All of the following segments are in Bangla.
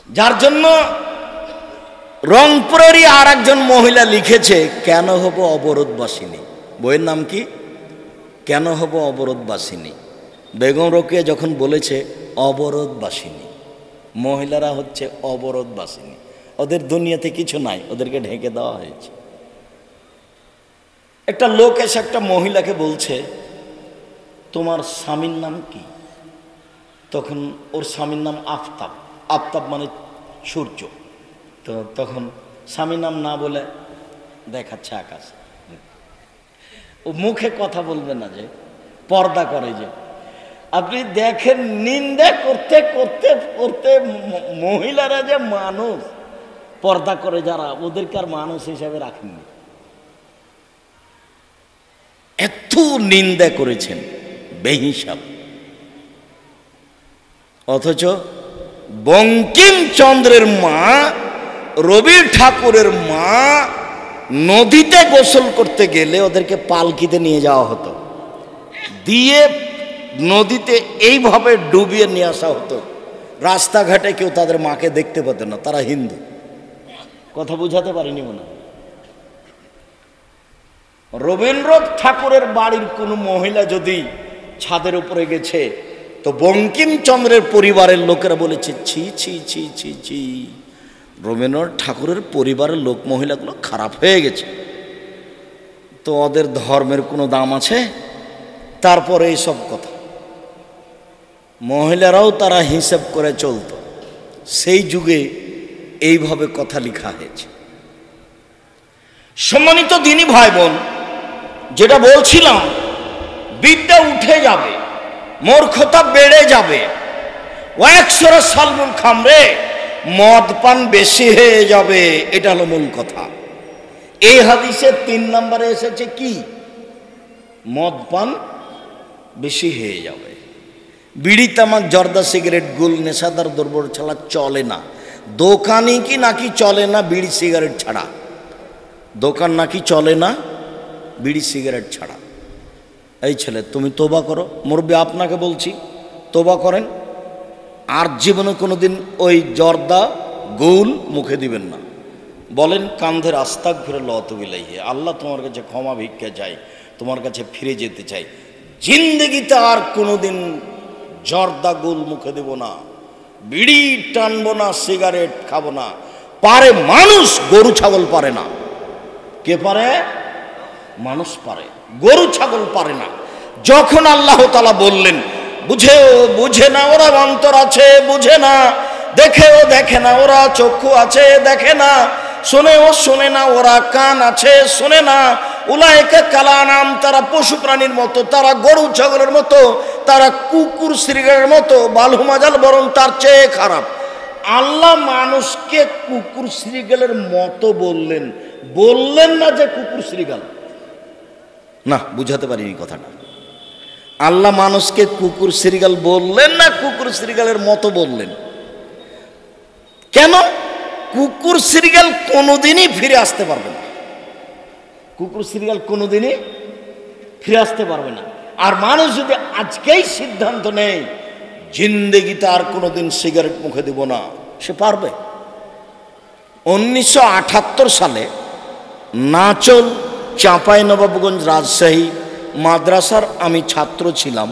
যার জন্য রংপুরেরই আর একজন মহিলা লিখেছে, কেন হব অবরোধবাসিনী। বইয়ের নাম কি? কেন হব অবরোধবাসিনী। বেগম রোকেয়া যখন বলেছে অবরোধবাসিনী, মহিলারা হচ্ছে অবরোধবাসিনী, ওদের দুনিয়াতে কিছু নাই, ওদেরকে ঢেকে দেওয়া হয়েছে। একটা লোক এসে একটা মহিলাকে বলছে, তোমার স্বামীর নাম কি? তখন ওর স্বামীর নাম আফতাব। আফতাব মানে সূর্য। তো তখন স্বামীর নাম না বলে দেখাচ্ছে আকাশ। ও মুখে কথা বলবে না, যে পর্দা করে। যে আপনি দেখেন, নিন্দা করতে করতে করতে মহিলারা যে মানুষ পর্দা করে যারা, ওদেরকে আর মানুষ হিসাবে রাখেননি। এত নিন্দা করেছেন বেহিসাব। অথচ বঙ্কিমচন্দ্রের মা, রবি ঠাকুরের মা নদীতে গোসল করতে গেলে ওদেরকে পালকিতে নিয়ে যাওয়া হতো, দিয়ে নদীতে এইভাবে ডুবিয়ে নিয়ে আসা হতো। রাস্তাঘাটে কেউ তাদের মাকে দেখতে পেত না, তারা হিন্দু। কথা বুঝাতে পারিনি মনে। রবীন্দ্রনাথ ঠাকুরের বাড়ির কোনো মহিলা যদি ছাদের উপরে গেছে, তো বঙ্কিমচন্দ্রের পরিবারের লোকেরা বলেছে, ছি ছি ছি ছি ছি, রবীন্দ্রনাথ ঠাকুরের পরিবারের লোক মহিলাগুলো খারাপ হয়ে গেছে। তো ওদের ধর্মের কোনো দাম আছে? তারপরে এইসব কথা। মহিলারাও তারা হিসাব করে চলত। সেই যুগে এইভাবে কথা লেখা হয়েছে। সম্মানিত দিনী ভাই বোন, যেটা বলছিলাম, বিদ্যা উঠে যাবে, মূর্খতা বেড়ে যাবে, ওয়াক্সরা সালমুল খামরে, মদ পান বেশি হয়ে যাবে। এটা হলো মূল কথা। এই হাদিসের 3 নম্বরে এসেছে কি? মদ পান বেশি হয়ে যাবে। বিড়ি, তামাক, জর্দা, সিগারেট, গুল, নেশাদার দ্রব্য ছাড়া চলে না। দোকানই কি নাকি চলে না বিড়ি সিগারেট ছাড়া? দোকান নাকি চলে না বিড়ি সিগারেট ছাড়া। এই ছেলে, তুমি তোবা করো। মুরব্বী আপনাকে বলছি, তোবা করেন। আর জীবনে কোনোদিন ওই জর্দা, গুল মুখে দিবেন না। বলেন কান্ধের আস্তাগফিরুল্লাহ ওয়া আতুবু ইলাইহি, আল্লাহ তোমার কাছে ক্ষমা ভিক্ষা চাই, তোমার কাছে ফিরে যেতে চাই। জিন্দগিতে আর কোনোদিন জর্দা, গুল মুখে দেব না, বিড়ি টানবো না, সিগারেট খাবো না। পারে মানুষ, গরু ছাগল পারে না। কে পারে? মানুষ পারে, গরু ছাগল পারে না। যখন আল্লাহ তাআলা বললেন, বুঝেও বুঝে না ওরা, অন্তর আছে বুঝে না, দেখেও দেখে না ওরা, চক্ষু আছে দেখে না, শোনেও শোনে না ওরা, কান আছে শোনে না। উলাইকা কালানাম, তারা পশু প্রাণীর মতো, তারা গরু ছাগলের মতো, তারা কুকুর শ্রীগালের মতো, বালহুমাজাল, বরং তার চেয়ে খারাপ। আল্লাহ মানুষকে কুকুর শ্রীগালের মতো বললেন, বললেন না যে কুকুর শ্রীগাল। না, বুঝাতে পারিনি কথাটা। আল্লাহ মানুষকে কুকুর শ্রীগাল বললেন না, কুকুর শ্রীগালের মতো বললেন। কেন? কুকুর শ্রীগাল কোনোদিনই ফিরে আসতে পারবে না। কুকুর শ্রীগাল কোনোদিনই ফিরে আসতে পারবে না। আর মানুষ যদি আজকেই সিদ্ধান্ত নেয় জিন্দেগিতে আর কোনোদিন সিগারেট মুখে দেব না, সে পারবে? 1978 সালে নাচল, চাঁপাইনবাবগঞ্জ, রাজশাহী মাদ্রাসার আমি ছাত্র ছিলাম।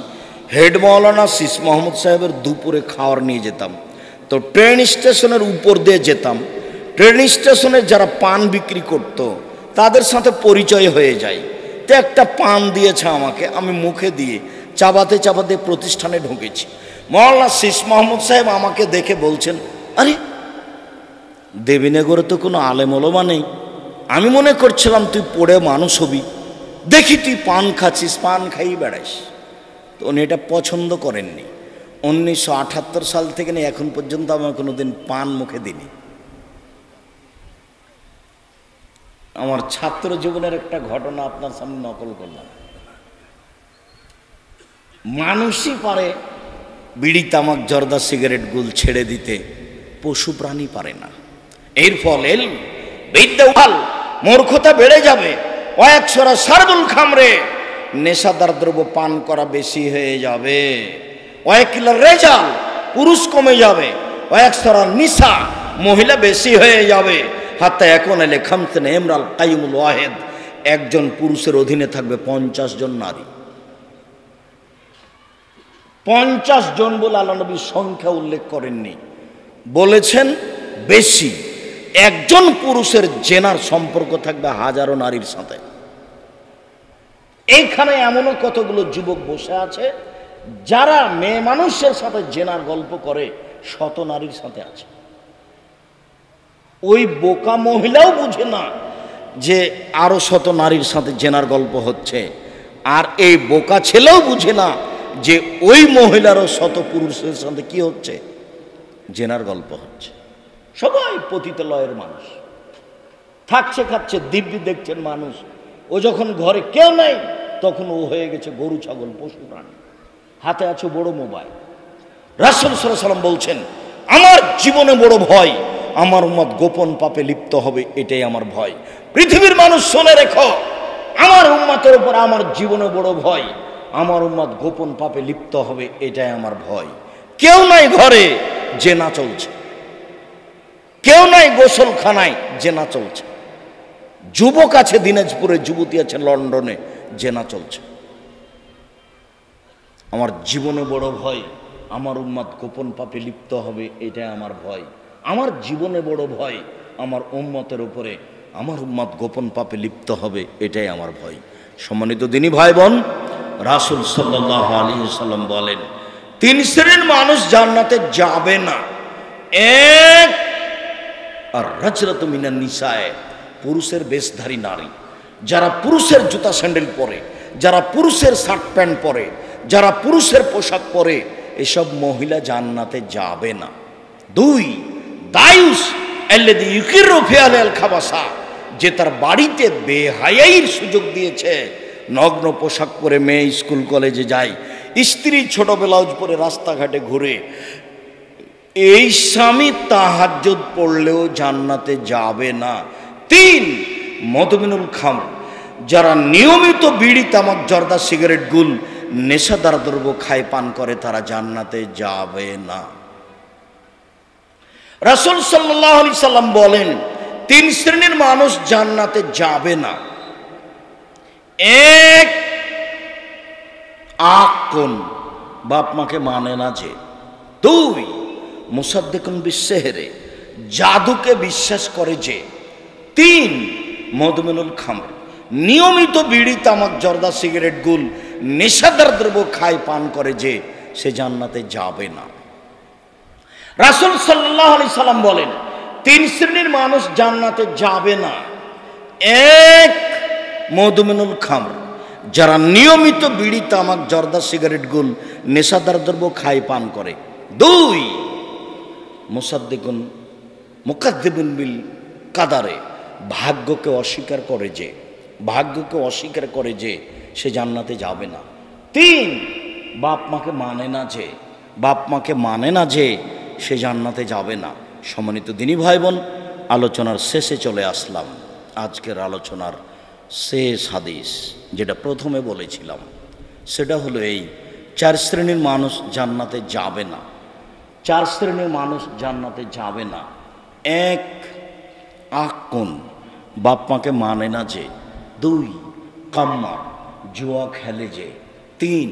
হেড মাওলানা সিস মোহাম্মদ সাহেবের দুপুরে খাওয়ার নিয়ে যেতাম। তো ট্রেন স্টেশনের উপর দিয়ে যেতাম। ট্রেন স্টেশনে যারা পান বিক্রি করতো তাদের সাথে পরিচয় হয়ে যায়। তো একটা পান দিয়েছে আমাকে, আমি মুখে দিয়ে চাবাতে চাবাতে প্রতিষ্ঠানে ঢুকেছি। মাওলানা সিস মোহাম্মদ সাহেব আমাকে দেখে বলছেন, আরে দেবীনগরে তো কোনো আলেম ওলামা নেই, আমি মনে করছিলাম তুই পড়ে মানুষ হবি, দেখি তুই পান খাচ্ছিস, পান খাই বেড়াইস। তো উনি এটা পছন্দ করেননি। 1978 সাল থেকে নিয়ে এখন পর্যন্ত আমি কোনোদিন পান মুখে দিইনি। আমার ছাত্র জীবনের একটা ঘটনা আপনার সামনে নকল করলাম। মানুষই পারে বিড়ি, তামাক, জর্দা, সিগারেট, গুল ছেড়ে দিতে, পশু প্রাণী পারে না। এর ফলে বিদ্যা উঠাল, মূর্খতা বেড়ে যাবে। ওয়াক্সরা সারবুল খামরে, নেশাদার দ্রব্য পান করা বেশি হয়ে যাবে। ওয়াকিলার রেজাল, পুরুষ কমে যাবে। ওয়াকসরা নিসা, মহিলা বেশি হয়ে যাবে। হাত্তা এখন এলে খামসেন ইমরাল কাইয়ুমুল ওয়াহিদ, একজন পুরুষের অধীনে থাকবে 50 জন নারী। 50 জন বলে আল্লাহ নবী সংখ্যা উল্লেখ করেননি, বলেছেন বেশি। একজন পুরুষের জেনার সম্পর্ক থাকবে হাজারো নারীর সাথে। এইখানে এমনও কতগুলো যুবক বসে আছে যারা মেয়ে মানুষের সাথে জেনার গল্প করে শত নারীর সাথে আছে। ওই বোকা মহিলাও বুঝে না যে আরো শত নারীর সাথে জেনার গল্প হচ্ছে, আর এই বোকা ছেলেও বুঝে না যে ওই মহিলারও শত পুরুষের সাথে কি হচ্ছে, জেনার গল্প হচ্ছে। সবাই পতিতালয়ের মানুষ, থাকছে খাচ্ছে দিব্যি দেখছেন মানুষ। ও যখন ঘরে কেউ নাই তখন ও হয়ে গেছে গরু ছাগল পশু প্রাণী, হাতে আছে বড় মোবাইল। রাসূল সাল্লাল্লাহু আলাইহি ওয়াসাল্লাম বলছেন, আমার জীবনে বড় ভয় আমার উম্মত গোপন পাপে লিপ্ত হবে, এটাই আমার ভয়। পৃথিবীর মানুষ শুনে রেখো, আমার উম্মতের উপর আমার জীবনে বড় ভয়, আমার উম্মত গোপন পাপে লিপ্ত হবে, এটাই আমার ভয়। কেউ নাই ঘরে, জেনা চলছে। কেউ নাই গোসলখানায়, জেনা চলছে। যুবক আছে দিনাজপুরে, যুবতী আছে লন্ডনে, জেনা চলছে। আমার জীবনে বড় ভয় আমার উম্মত গোপন পাপে লিপ্ত হবে, এটাই আমার ভয়। আমার জীবনে বড় ভয় আমার উম্মতের উপরে আমার উম্মত গোপন পাপে লিপ্ত হবে, এটাই আমার ভয়। সম্মানিত দিনী ভাই বোন, রাসূল সাল্লাল্লাহু আলাইহি ওয়াসাল্লাম বলেন 3 শ্রেণীর মানুষ জান্নাতে যাবে না। এক, আর রাজরাতু মিনান নিসায়ে, পুরুষের বেশধারী নারী, যারা পুরুষের জুতা স্যান্ডেল পরে, যারা পুরুষের শার্ট প্যান্ট পরে, যারা পুরুষের পোশাক পরে, এসব মহিলা জান্নাতে যাবে না। 2, দায়ুস আল্লাযী ইউকিরু ফি আহলিল খাবাসা, যে তার বাড়িতে বেহায়াইর সুযোগ দিয়েছে। নগ্ন পোশাক পরে মেয়ে স্কুল কলেজে যায়, স্ত্রী ছোট ব্লাউজ পরে রাস্তাঘাটে ঘুরে, এই স্বামী তাহাজ্জুদ পড়লেও জান্নাতে যাবে না। 3, মদমিনুল খামর, যারা নিয়মিত বিড়ি তামাক জর্দা সিগারেট গুল নেশাদার দ্রব্য খায় পান করে, তারা জান্নাতে যাবে না। রাসূল সাল্লাল্লাহু আলাইহি সাল্লাম বলেন 3 শ্রেণীর মানুষ জান্নাতে যাবে না। 1, আকুন, বাপ মাকে মানে না যে। 2, মুসাদ্দিকুন বিসসিহরি, জাদুকে বিশ্বাস করে যে। 3, মদমিনুল খামর, নিয়মিত বিড়ি তামাক জর্দা সিগারেট গুল নেশাদার দ্রব্য খায় পান করে যে, সে জান্নাতে যাবে না। রাসূল সাল্লাল্লাহু আলাইহি সাল্লাম বলেন 3 শ্রেণীর মানুষ জান্নাতে যাবে না। 1, মদমিনুল খামর, যারা নিয়মিত বিড়ি তামাক জর্দা সিগারেট গুল নেশাদার দ্রব্য খায় পান করে। 2, মুসাদ্দিকুন মুকাদ্দিবুন বিল কাদারে, ভাগ্যকে অস্বীকার করে যে, ভাগ্যকে অস্বীকার করে যে, সে জান্নাতে যাবে না। 3, বাপ মাকে মানে না যে, বাপ মাকে মানে না যে, সে জান্নাতে যাবে না। সম্মানিত দিনী ভাই বোন, আলোচনার শেষে চলে আসলাম। আজকের আলোচনার শেষ হাদিস যেটা প্রথমে বলেছিলাম সেটা হলো এই, 4 শ্রেণীর মানুষ জান্নাতে যাবে না। 4 শ্রেণীর মানুষ জান্নাতে যাবে না। 1, আকুন, বাপ মাকে মানে না যে। 2, কাম্মার, জুয়া খেলে যে। 3,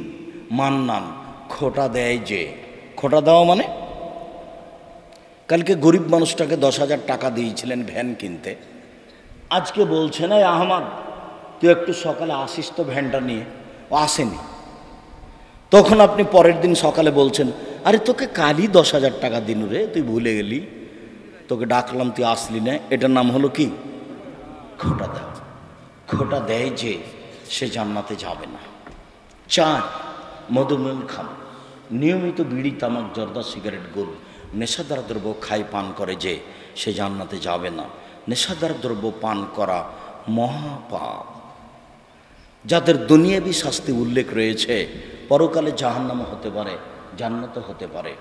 মান্নান, খোটা দেয় যে। খোটা দেওয়া মানে, কালকে গরিব মানুষটাকে 10,000 টাকা দিয়েছিলেন ভ্যান কিনতে, আজকে বলছেন এই আহমদ তুই একটু সকালে আসিস তো ভ্যানটা নিয়ে। ও আসেনি, তখন আপনি পরের দিন সকালে বলছেন আরে তোকে কালই 10,000 টাকা দিন রে, তুই ভুলে গেলি, তোকে ডাকলাম তুই আসলি না। এটার নাম হলো কি? খোটা দেওয়া। খোটা দেয় যে, সে জান্নাতে যাবে না। 4, মদমিনুল খামর, নিয়মিত বিড়ি তামাক জর্দা সিগারেট গুল নেশাদার দ্রব্য খায় পান করে যে, সে জান্নাতে যাবে না। নেশাদার দ্রব্য পান করা মহাপাপ, যাদের দুনিয়াবি শাস্তি উল্লেখ রয়েছে, পরকালে জাহান্নাম হতে পারে, জান্নাত হতে পারে,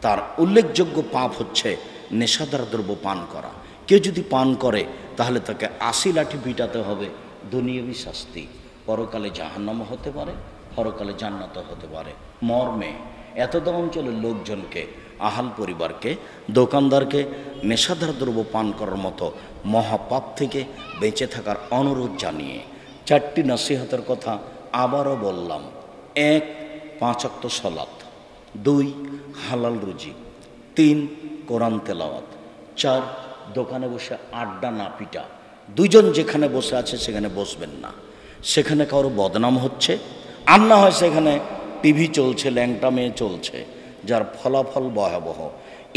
তার উল্লেখযোগ্য পাপ হচ্ছে নেশাদার দ্রব্য পান করা। কেউ যদি পান করে তাহলে তাকে 80 লাঠি পিটাতে হবে, দুনিয়াবি শাস্তি। পরকালে জাহান্নাম হতে পারে, পরকালে জান্নাত হতে পারে। মর্মে এতদ অঞ্চলের লোকজনকে আহাল পরিবারকে, দোকানদারকে নেশাদার দ্রব্য পান করার মতো মহাপাপ থেকে বেঁচে থাকার অনুরোধ জানিয়ে 4টি নসিহতের কথা আবারও বললাম। 1, 5 ওয়াক্ত সালাত, 2, হালাল রুজি, 3, কোরআন তেলাওয়াত, 4, দোকানে বসে আড্ডা না পিটা। 2 জন যেখানে বসে আছে সেখানে বসবেন না, সেখানে কারো বদনাম হচ্ছে, আর না হয় সেখানে টিভি চলছে, ল্যাংটা মেয়ে চলছে, যার ফলাফল ভয়াবহ।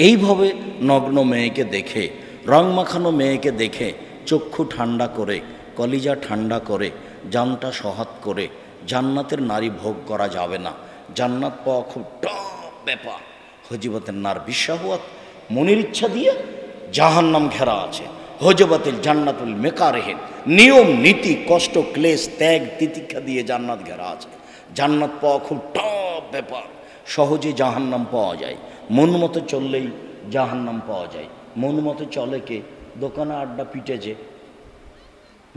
এইভাবে নগ্ন মেয়েকে দেখে, রং মাখানো মেয়েকে দেখে চক্ষু ঠান্ডা করে, কলিজা ঠান্ডা করে, জানটা সহাত করে জান্নাতের নারী ভোগ করা যাবে না। জান্নাত পাওয়া খুব টপ ব্যাপার। হজিবতের নার বিশ্বাহুয়াত, মনের ইচ্ছা দিয়ে জাহান্নাম ঘেরা আছে। হজবতের জান্নাতুল মেকারেহে, নিয়ম নীতি কষ্ট ক্লেশ ত্যাগ তিতিক্ষা দিয়ে জান্নাত ঘেরা আছে। জান্নাত পাওয়া খুব টপ ব্যাপার। সহজে জাহান্নাম পাওয়া যায়, মন মতো চললেই জাহান্নাম পাওয়া যায়। মন মতো চলে কে? দোকানে আড্ডা পিটে যে,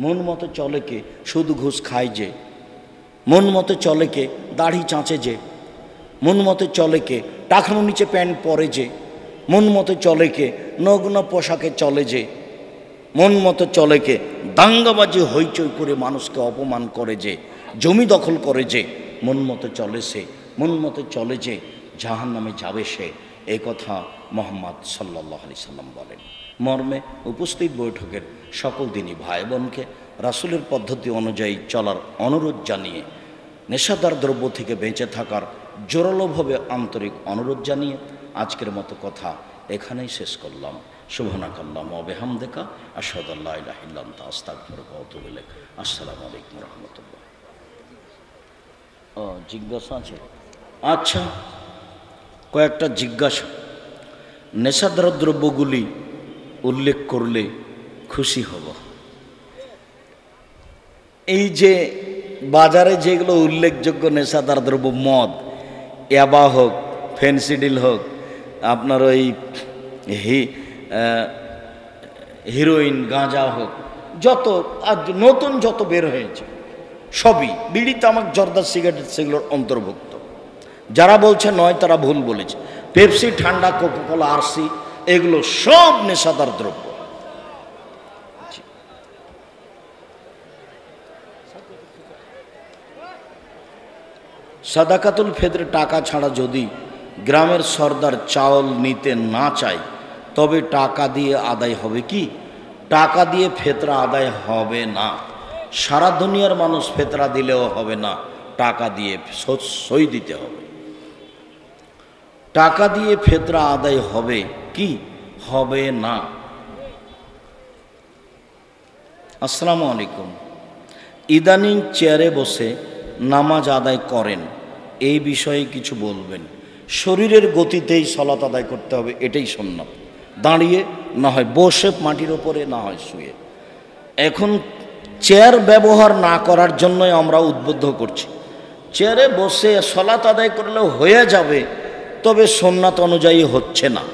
মন মতো চলে কে? শুধু ঘুষ খায় যে, মন মতো চলে কে? দাড়ি চাঁচে যে, মন মতো চলে কে? টাকার নিচে প্যান্ট পরে যে, মন মতো চলে কে? নগ্ন পোশাকে চলে যে, মন মতো চলে কে? দাঙ্গাবাজি হইচই করে মানুষকে অপমান করে যে, জমি দখল করে যে, মন মতো চলে সে, মন মতো চলে যে জাহান্নামে যাবে সে। এ কথা মোহাম্মদ সাল্লাল্লাহু আলাইহি সাল্লাম বলেন। মর্মে উপস্থিত বৈঠকের সকল দিনই ভাই বোনকে রাসূলের পদ্ধতি অনুযায়ী চলার অনুরোধ জানিয়ে, নেশাদার দ্রব্য থেকে বেঁচে থাকার জোরালোভাবে আন্তরিক অনুরোধ জানিয়ে আজকের মতো কথা এখানেই শেষ করলাম। সুবহানাকাল্লাহুম্মা ওয়া বিহামদিকা আশহাদু আল্লা ইলাহা ইল্লা আনতা আস্তাগফিরুকা ওয়া আতুবু ইলাইক। আসসালামু আলাইকুম ওয়া রাহমাতুল্লাহ। জিজ্ঞাসা আছে? আচ্ছা, কয়েকটা জিজ্ঞাসা। নেশাদার দ্রব্যগুলি উল্লেখ করলে খুশি হব। এই যে বাজারে যেগুলো উল্লেখযোগ্য নেশাদার দ্রব্য, মদ, ইয়াবা হোক, ফেন্সিডিল হোক, আপনার ওই হিরোইন, গাঁজা হোক, যত আর নতুন যত বের হয়েছে সবই, বিড়ি, তামাক, জর্দা, সিগারেট সেগুলোর অন্তর্ভুক্ত। যারা বলছে নয় তারা ভুল বলেছে। পেপসি, ঠান্ডা, কোকাকোলা, আরসি এগুলো সব নেশাদার দ্রব্য। সাদাকাতুল ফিতরে টাকা ছাড়া যদি গ্রামের সর্দার চাউল নিতে না চায় তবে টাকা দিয়ে আদায় হবে কি? টাকা দিয়ে ফিতরা আদায় হবে না। সারা দুনিয়ার মানুষ ফিতরা দিলেও হবে না, টাকা দিয়ে সই দিতে হবে। টাকা দিয়ে ফিতরা আদায় হবে কি? হবে না। আসসালামু আলাইকুম। ইদানিং চেয়ারে বসে নামাজ আদায় করেন, এই বিষয়ে কিছু বলবেন। শরীরের গতিতেই সালাত আদায় করতে হবে, এটাই সুন্নাত। দাঁড়িয়ে না হয় বসে, মাটির ওপরে না হয় শুয়ে। এখন চেয়ার ব্যবহার না করার জন্যই আমরা উদ্বুদ্ধ করছি। চেয়ারে বসে সালাত আদায় করলেও হয়ে যাবে, তবে সুন্নাত অনুযায়ী হচ্ছে না।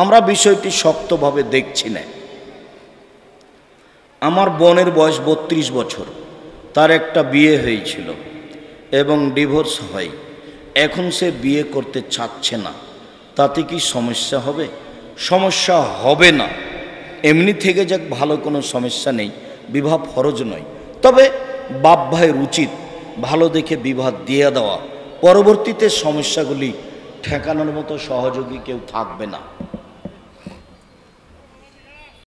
আমরা বিষয়টি শক্তভাবে দেখছি না। আমার বোনের বয়স 32 বছর, তার একটা বিয়ে হয়েছিল এবং ডিভোর্স হয়। এখন সে বিয়ে করতে চাচ্ছে না, তাতে কি সমস্যা হবে? সমস্যা হবে না, এমনি থেকে যাক, ভালো কোনো সমস্যা নেই। বিবাহ ফরজ নয়, তবে বাপ ভাইয়ের উচিত ভালো দেখে বিবাহ দিয়ে দেওয়া। পরবর্তীতে সমস্যাগুলি ঠেকানোর মতো সহযোগী কেউ থাকবে না।